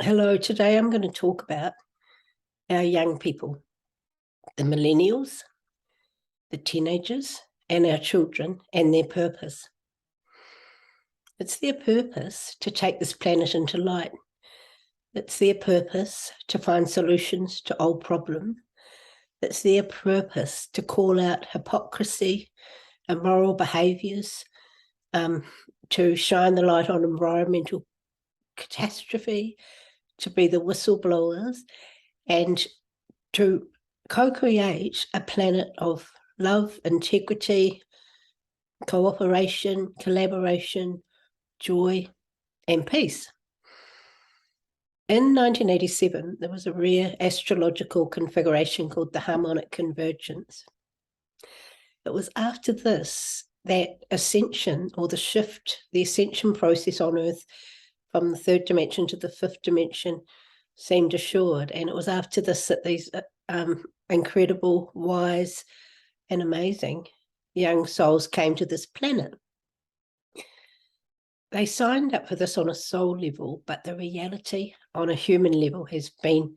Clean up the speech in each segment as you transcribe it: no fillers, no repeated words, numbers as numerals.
Hello, today I'm going to talk about our young people, the millennials, the teenagers, and our children and their purpose. It's their purpose to take this planet into light. It's their purpose to find solutions to old problems. It's their purpose to call out hypocrisy, immoral behaviours, to shine the light on environmental catastrophe, to be the whistleblowers, and to co-create a planet of love, integrity, cooperation, collaboration, joy, and peace. In 1987, there was a rare astrological configuration called the harmonic convergence. It was after this that ascension, or the shift, the ascension process on Earth from the third dimension to the fifth dimension seemed assured. And it was after this that these incredible, wise, and amazing young souls came to this planet. They signed up for this on a soul level, but the reality on a human level has been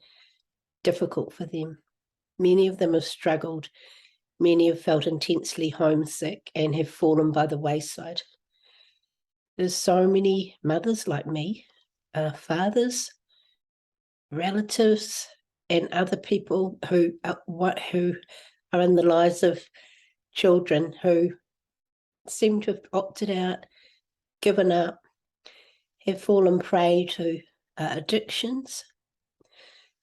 difficult for them. Many of them have struggled. Many have felt intensely homesick and have fallen by the wayside. There's so many mothers like me, fathers, relatives, and other people who are in the lives of children who seem to have opted out, given up, have fallen prey to addictions,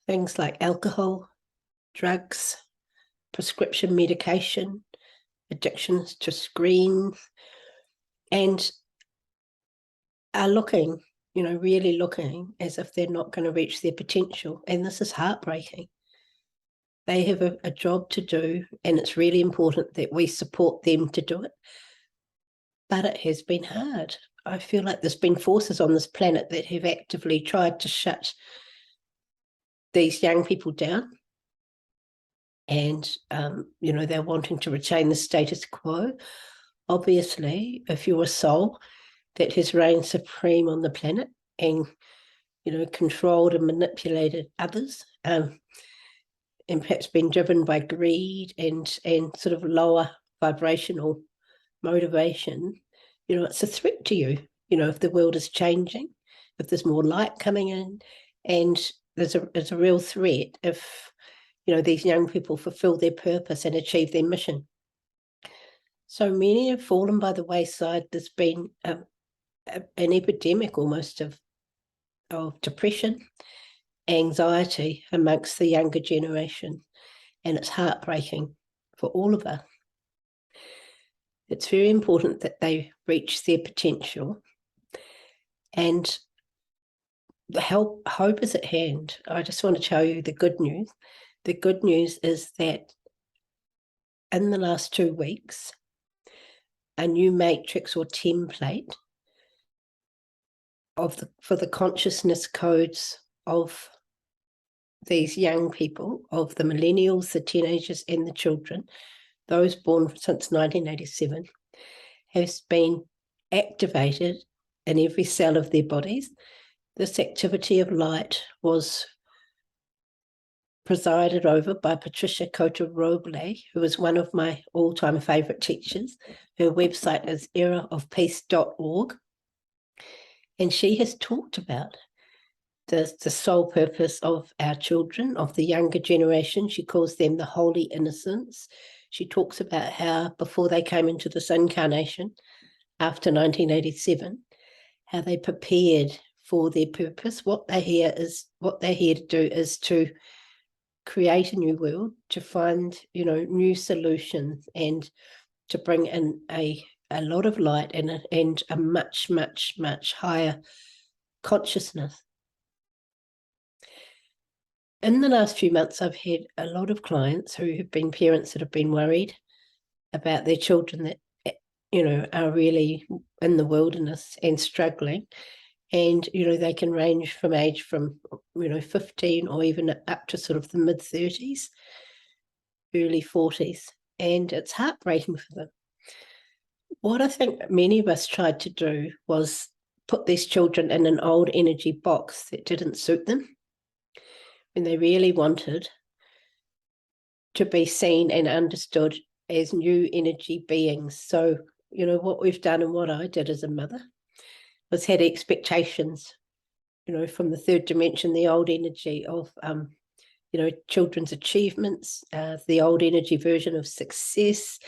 things like alcohol, drugs, prescription medication, addictions to screens, and are looking, really looking as if they're not going to reach their potential. And this is heartbreaking. They have a job to do, and it's really important that we support them to do it. But it has been hard. I feel like there's been forces on this planet that have actively tried to shut these young people down. And, they're wanting to retain the status quo. Obviously, if you're a soul that has reigned supreme on the planet and, controlled and manipulated others, and perhaps been driven by greed and sort of lower vibrational motivation, it's a threat to you, if the world is changing, if there's more light coming in, and there's a real threat if, these young people fulfill their purpose and achieve their mission. So many have fallen by the wayside. There's been an epidemic almost of depression, anxiety amongst the younger generation, and it's heartbreaking for all of us. It's very important that they reach their potential, and hope is at hand. I just want to tell you the good news. The good news is that in the last 2 weeks, a new matrix or template for the consciousness codes of these young people, of the millennials, the teenagers, and the children, those born since 1987, has been activated in every cell of their bodies. This activity of light was presided over by Patricia Cota-Roble, who is one of my all-time favourite teachers. Her website is eraofpeace.org. And she has talked about the sole purpose of our children, of the younger generation. She calls them the holy innocents. She talks about how before they came into this incarnation, after 1987, how they prepared for their purpose. What they're here to do is to create a new world, to find, new solutions, and to bring in a lot of light and a much, much, much higher consciousness. In the last few months, I've had a lot of clients who have been parents that have been worried about their children that, are really in the wilderness and struggling. And, they can range from age from, 15 or even up to sort of the mid-30s, early 40s. And it's heartbreaking for them. What I think many of us tried to do was put these children in an old energy box that didn't suit them, when they really wanted to be seen and understood as new energy beings. So, what we've done and what I did as a mother was had expectations, from the third dimension, the old energy of, children's achievements, the old energy version of success.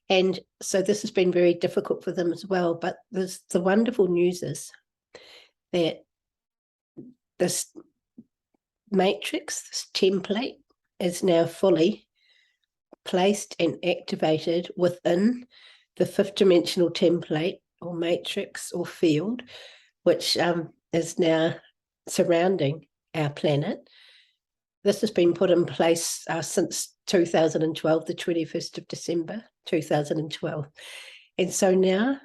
And so this has been very difficult for them as well. But the wonderful news is that this matrix, this template, is now fully placed and activated within the fifth dimensional template or matrix or field, which is now surrounding our planet. This has been put in place since 2012, the 21st of December, 2012. And so now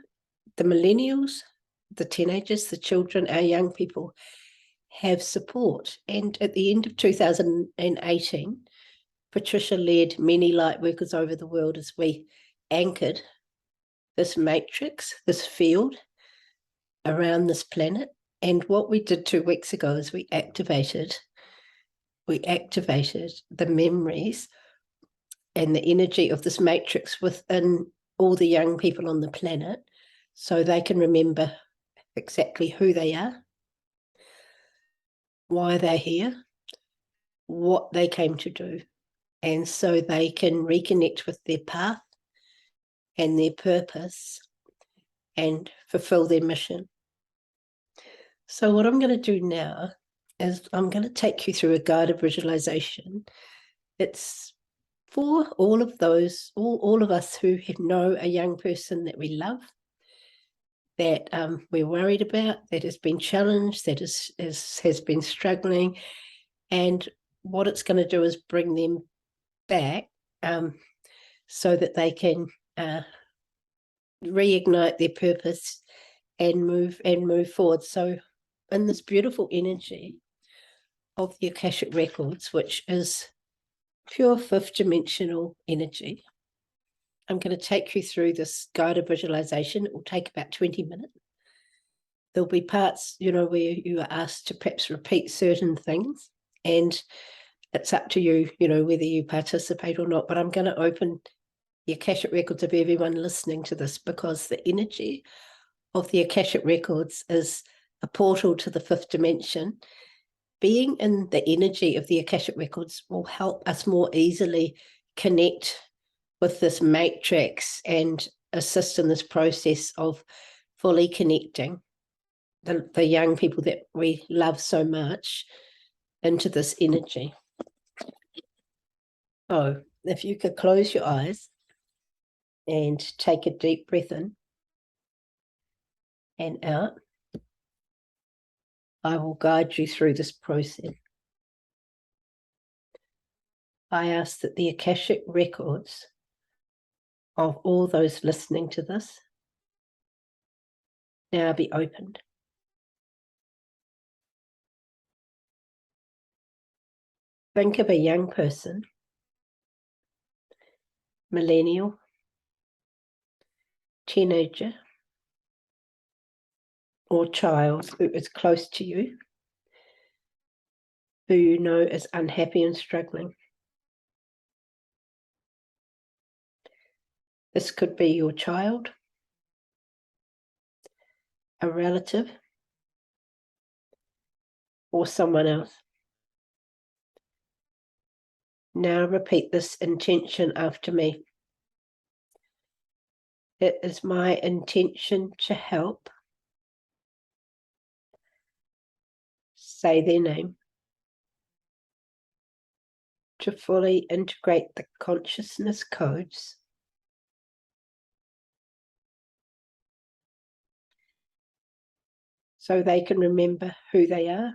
the millennials, the teenagers, the children, our young people have support. And at the end of 2018, Patricia led many light workers over the world as we anchored this matrix, this field around this planet. And what we did 2 weeks ago is we activated the memories and the energy of this matrix within all the young people on the planet so they can remember exactly who they are, why they're here, what they came to do. And so they can reconnect with their path and their purpose and fulfill their mission. So what I'm going to do now is I'm going to take you through a guided visualization. It's for all of those, all of us who know a young person that we love, that we're worried about, that has been challenged, that has been struggling. And what it's going to do is bring them back so that they can reignite their purpose and move forward. So in this beautiful energy of the Akashic Records, which is pure fifth dimensional energy, I'm going to take you through this guided visualization. It will take about 20 minutes. There'll be parts, where you are asked to perhaps repeat certain things, and it's up to you, whether you participate or not. But I'm going to open the Akashic Records of everyone listening to this, because the energy of the Akashic Records is a portal to the fifth dimension. Being in the energy of the Akashic Records will help us more easily connect with this matrix and assist in this process of fully connecting the young people that we love so much into this energy. Oh, if you could close your eyes and take a deep breath in and out, I will guide you through this process. I ask that the Akashic Records of all those listening to this now be opened. Think of a young person, millennial, teenager, or child who is close to you, who you know is unhappy and struggling. This could be your child, a relative, or someone else. Now repeat this intention after me. It is my intention to help. Say their name. To fully integrate the consciousness codes so they can remember who they are,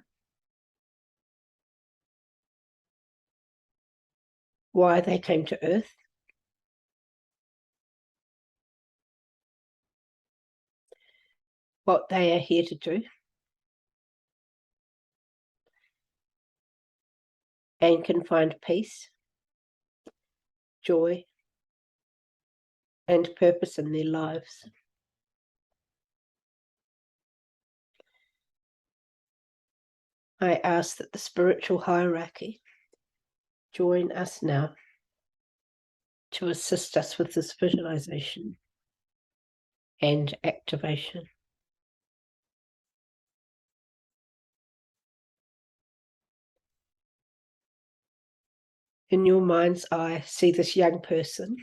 why they came to Earth, what they are here to do, and can find peace, joy, and purpose in their lives. I ask that the spiritual hierarchy join us now to assist us with this visualization and activation. In your mind's eye, see this young person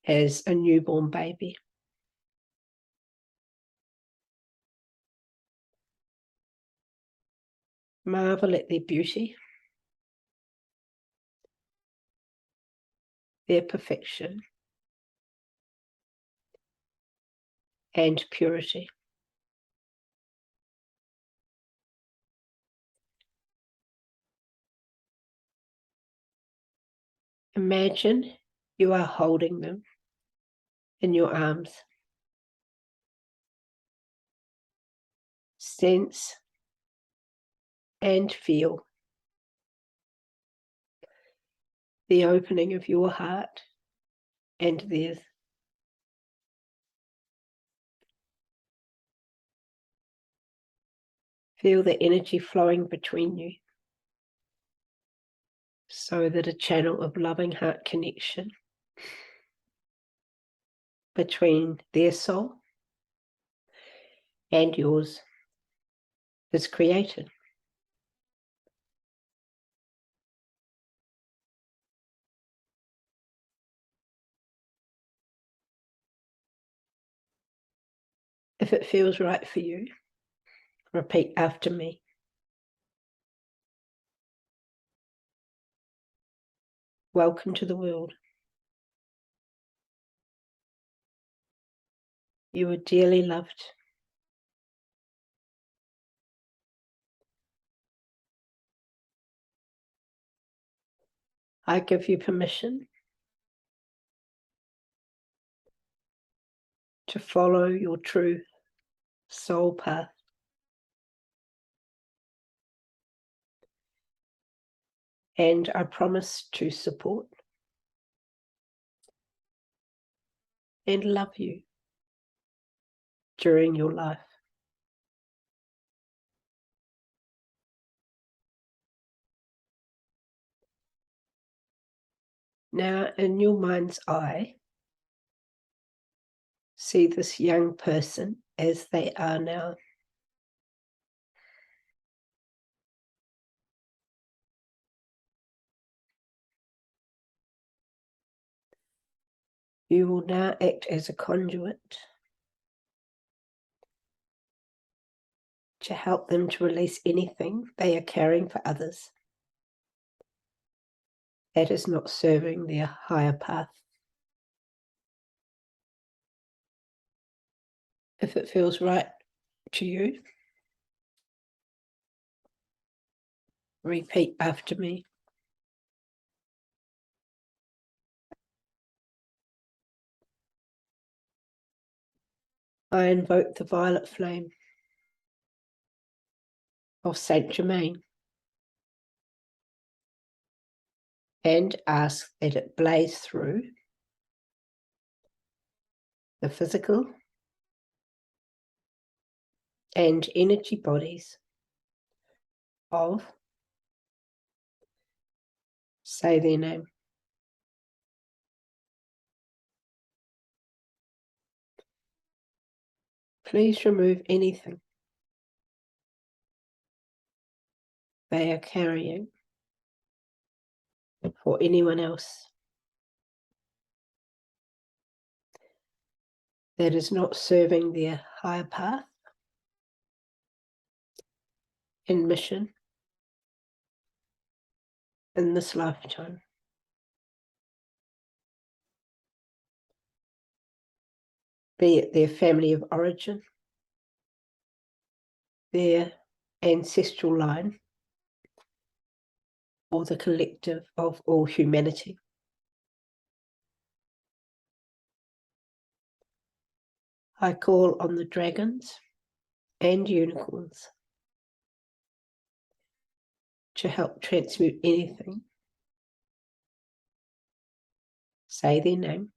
as a newborn baby. Marvel at their beauty, their perfection, and purity. Imagine you are holding them in your arms. Sense and feel the opening of your heart and theirs. Feel the energy flowing between you so that a channel of loving heart connection between their soul and yours is created. If it feels right for you, repeat after me. Welcome to the world. You are dearly loved. I give you permission to follow your true soul path. And I promise to support and love you during your life. Now, in your mind's eye, see this young person as they are now. You will now act as a conduit to help them to release anything they are carrying for others that is not serving their higher path. If it feels right to you, repeat after me. I invoke the violet flame of Saint Germain and ask that it blaze through the physical and energy bodies of, say their name. Please remove anything they are carrying for anyone else that is not serving their higher path and mission in this lifetime. Be it their family of origin, their ancestral line, or the collective of all humanity. I call on the dragons and unicorns to help transmute anything, say their name,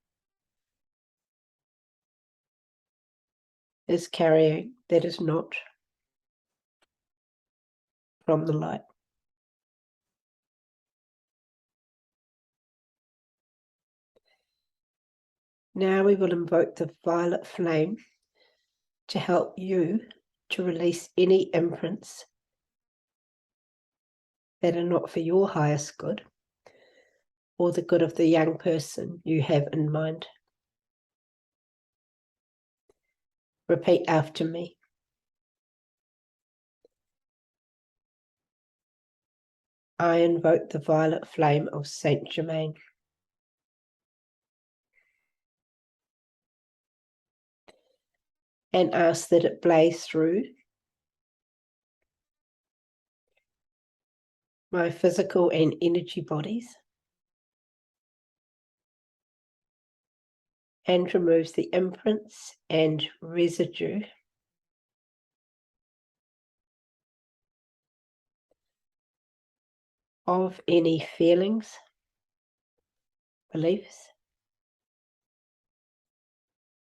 is carrying that is not from the light. Now we will invoke the violet flame to help you to release any imprints that are not for your highest good or the good of the young person you have in mind. Repeat after me. I invoke the violet flame of Saint Germain. And ask that it blaze through my physical and energy bodies and removes the imprints and residue of any feelings, beliefs,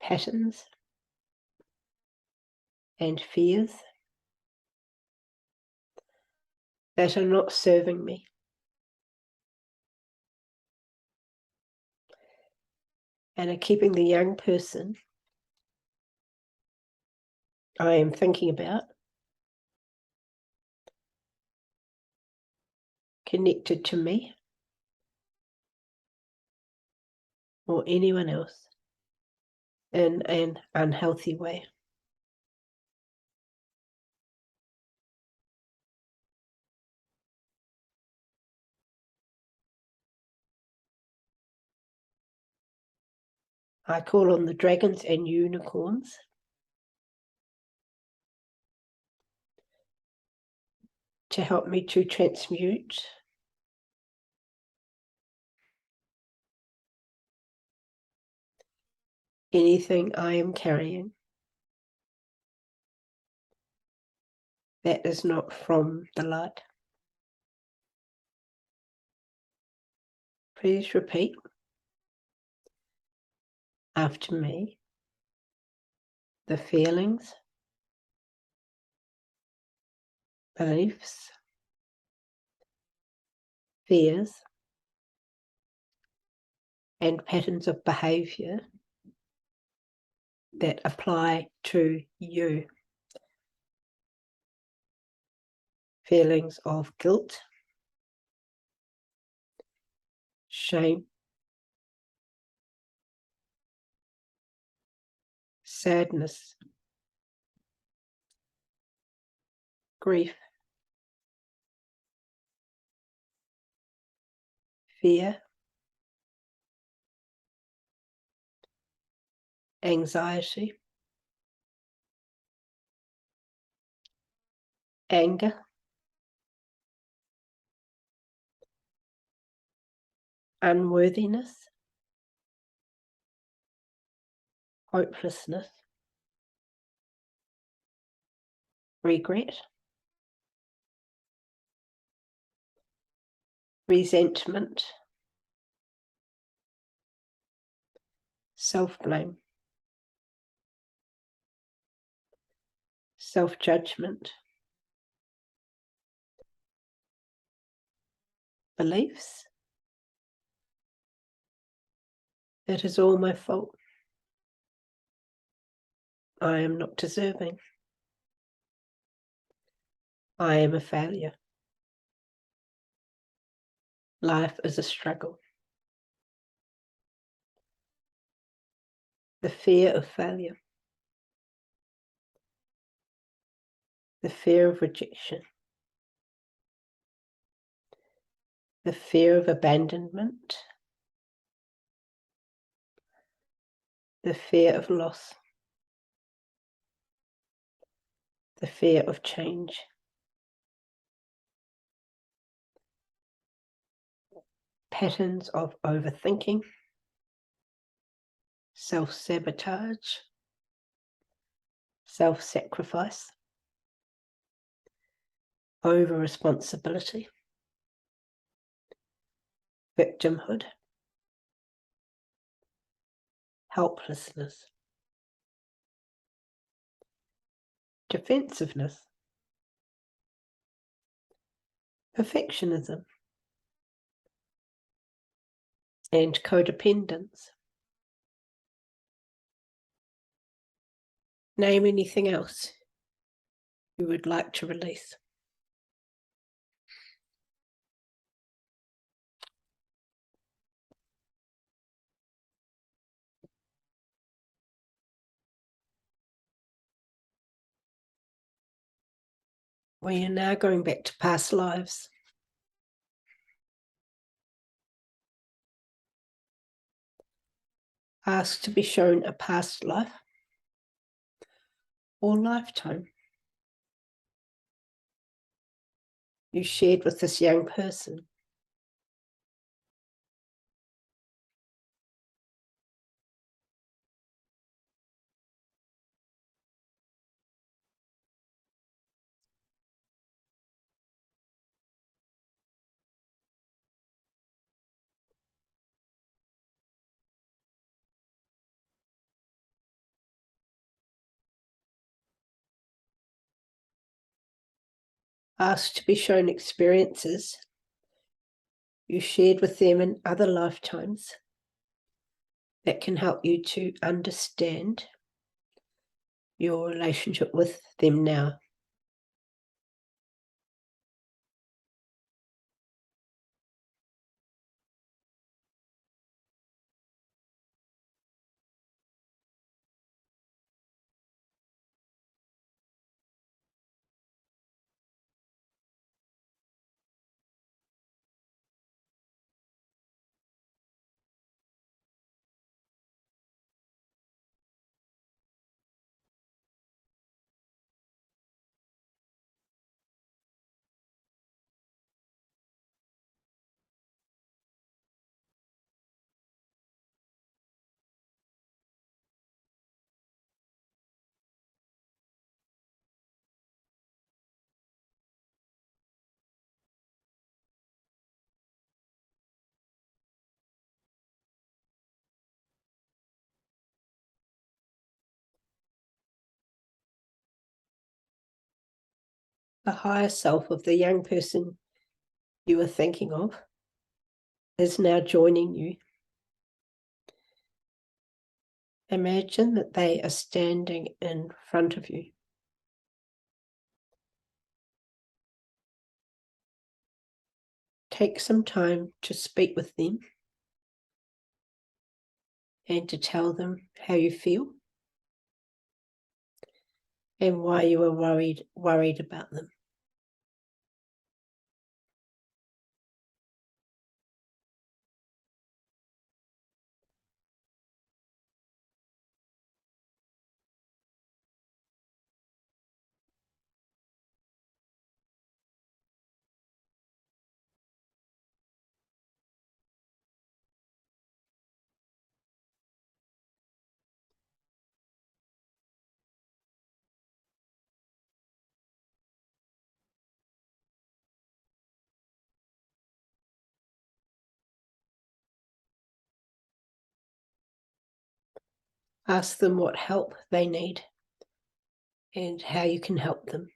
patterns, and fears that are not serving me. And are keeping the young person I am thinking about connected to me or anyone else in an unhealthy way. I call on the dragons and unicorns to help me to transmute anything I am carrying that is not from the light. Please repeat after me the feelings, beliefs, fears, and patterns of behavior that apply to you. Feelings of guilt, shame, sadness, grief, fear, anxiety, anger, unworthiness, hopelessness, regret, resentment, self-blame, self-judgment, beliefs. It is all my fault. I am not deserving. I am a failure. Life is a struggle. The fear of failure. The fear of rejection. The fear of abandonment. The fear of loss. The fear of change. Patterns of overthinking, self-sabotage, self-sacrifice, over-responsibility, victimhood, helplessness, defensiveness, perfectionism, and codependence. Name anything else you would like to release. We are now going back to past lives. Ask to be shown a past life or lifetime you shared with this young person. Ask to be shown experiences you shared with them in other lifetimes that can help you to understand your relationship with them now. The higher self of the young person you were thinking of is now joining you. Imagine that they are standing in front of you. Take some time to speak with them and to tell them how you feel and why you are worried about them. Ask them what help they need and how you can help them.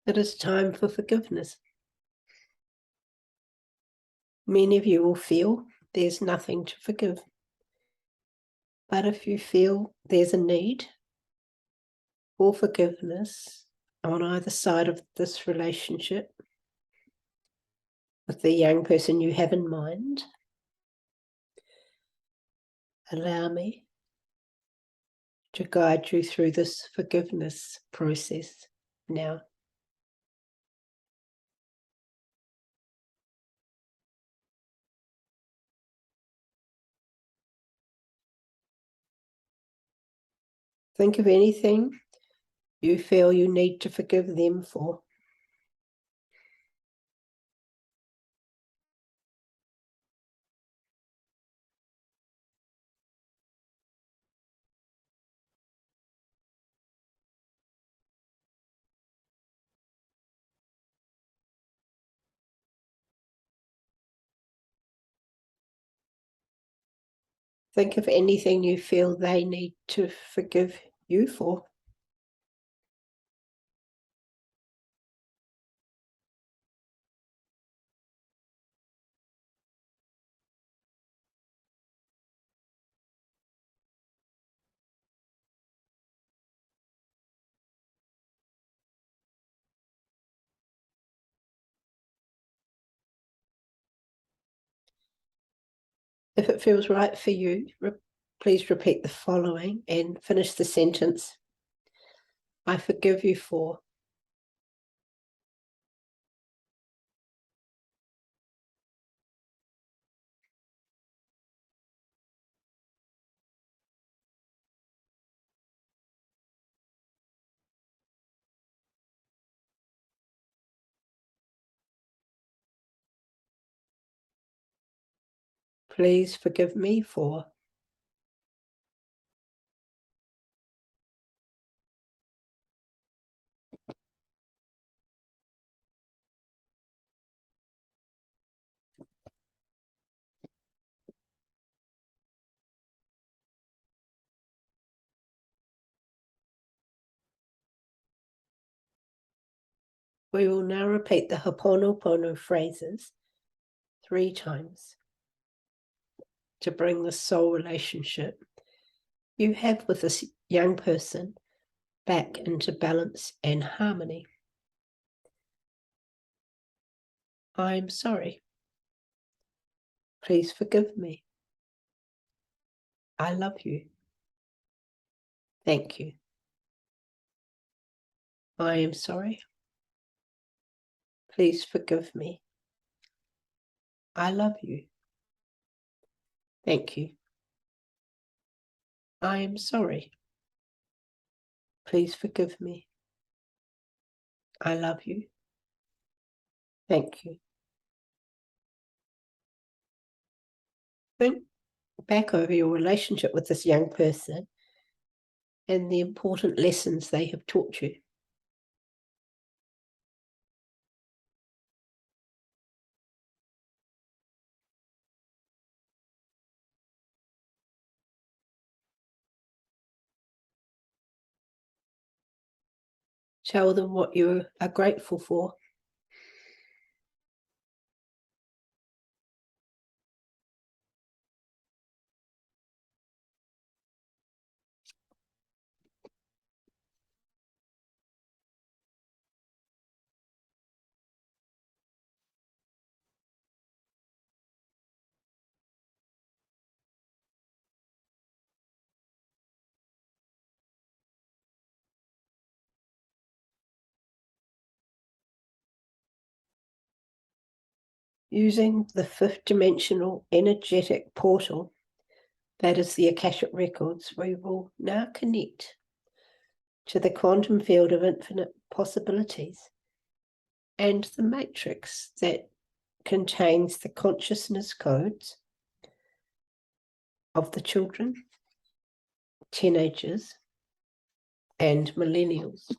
It is time for forgiveness. Many of you will feel there's nothing to forgive. But if you feel there's a need for forgiveness on either side of this relationship with the young person you have in mind, allow me to guide you through this forgiveness process now. Think of anything you feel you need to forgive them for. Think of anything you feel they need to forgive you for. If it feels right for you, please repeat the following and finish the sentence. I forgive you for. Please forgive me for. We will now repeat the Ho'oponopono phrases 3 times to bring the soul relationship you have with this young person back into balance and harmony. I'm sorry. Please forgive me. I love you. Thank you. I am sorry. Please forgive me. I love you. Thank you. I am sorry. Please forgive me. I love you. Thank you. Think back over your relationship with this young person and the important lessons they have taught you. Tell them what you are grateful for. Using the 5th dimensional energetic portal, that is the Akashic Records, we will now connect to the quantum field of infinite possibilities and the matrix that contains the consciousness codes of the children, teenagers, and millennials.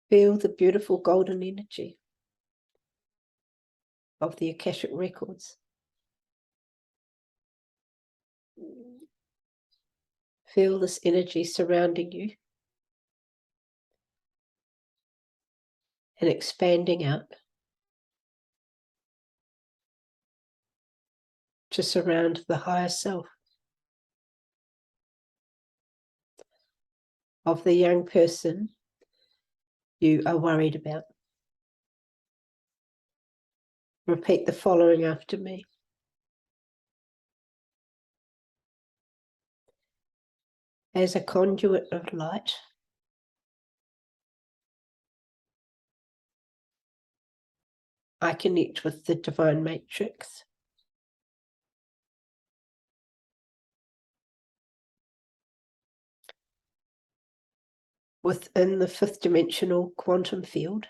Feel the beautiful golden energy of the Akashic Records. Feel this energy surrounding you and expanding out to surround the higher self of the young person you are worried about. Repeat the following after me. As a conduit of light, I connect with the divine matrix. Within the fifth dimensional quantum field,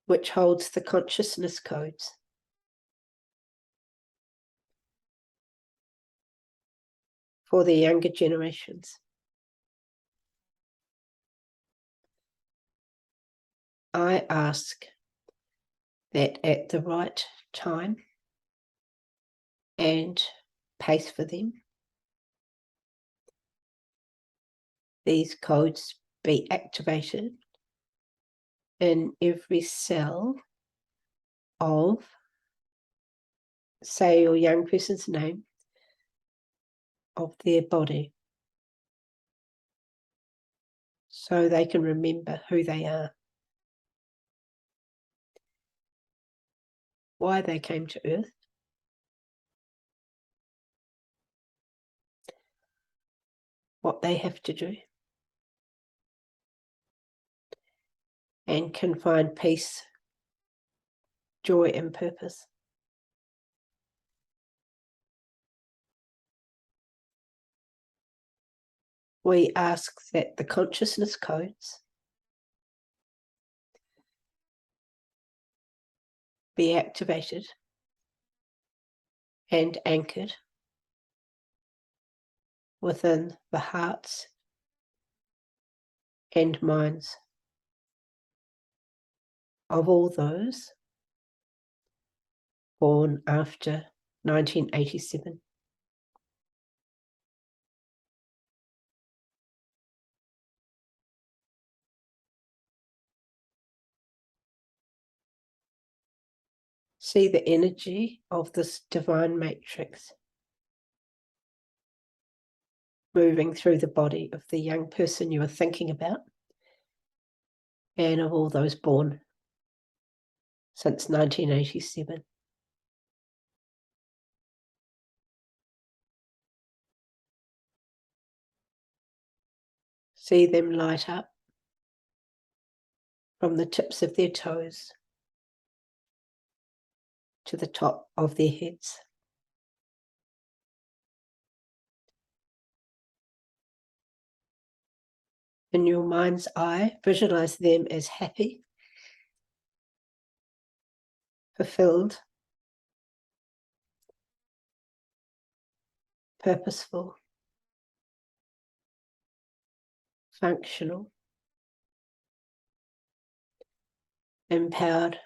which holds the consciousness codes for the younger generations. I ask that at the right time and pace for them, these codes be activated in every cell of, say, your young person's name, of their body, so they can remember who they are, why they came to Earth, what they have to do, and can find peace, joy, and purpose. We ask that the consciousness codes be activated and anchored within the hearts and minds of all those born after 1987. See the energy of this divine matrix moving through the body of the young person you are thinking about and of all those born since 1987. See them light up from the tips of their toes to the top of their heads. In your mind's eye, visualize them as happy, fulfilled, purposeful, functional, empowered,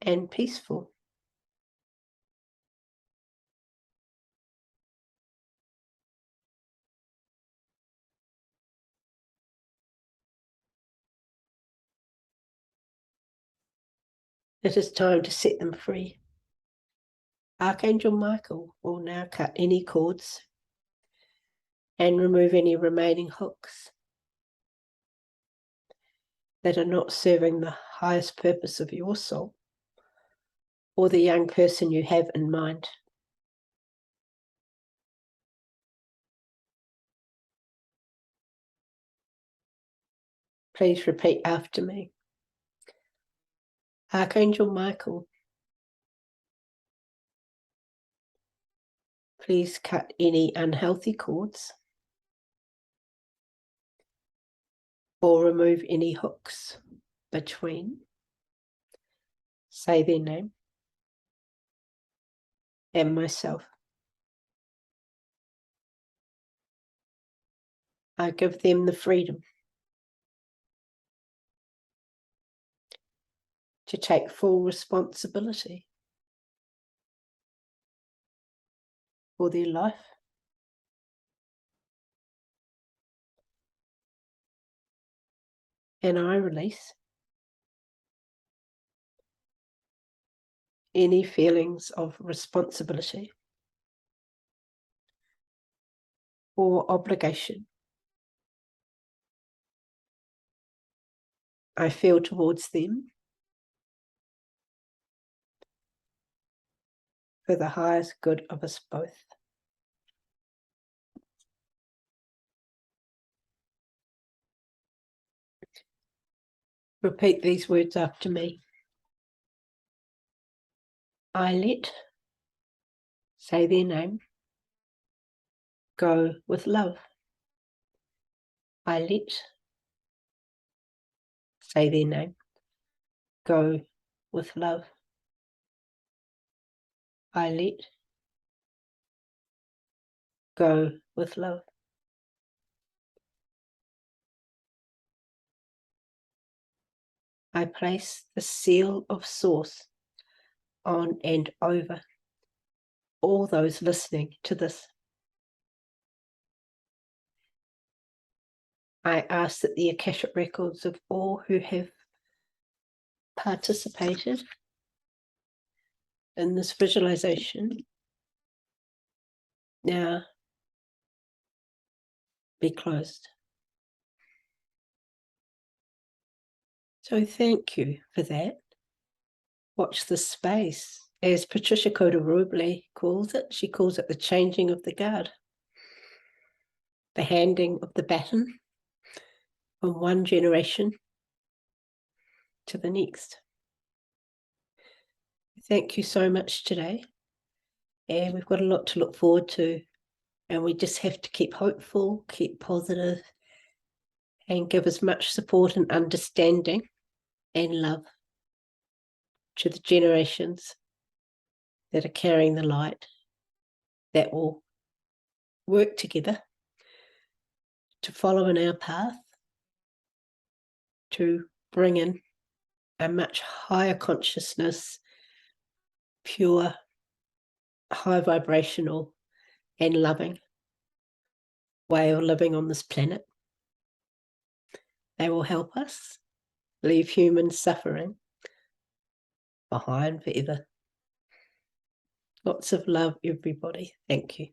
and peaceful. It is time to set them free. Archangel Michael will now cut any cords and remove any remaining hooks that are not serving the highest purpose of your soul or the young person you have in mind. Please repeat after me. Archangel Michael, please cut any unhealthy cords or remove any hooks between, say their name, and myself. I give them the freedom to take full responsibility for their life and I release any feelings of responsibility or obligation I feel towards them for the highest good of us both. Repeat these words after me. I let, say their name, go with love. I let, say their name, go with love. I let, go with love. I place the seal of Source on and over all those listening to this. I ask that the Akashic Records of all who have participated in this visualization now be closed. So thank you for that. Watch this space. As Patricia Coda-Ruble calls it, she calls it the changing of the guard, the handing of the baton from one generation to the next. Thank you so much today. And we've got a lot to look forward to. And we just have to keep hopeful, keep positive, and give as much support and understanding and love to the generations that are carrying the light, that will work together to follow in our path, to bring in a much higher consciousness, pure, high vibrational and loving way of living on this planet. They will help us leave human suffering behind forever. Lots of love, everybody. Thank you.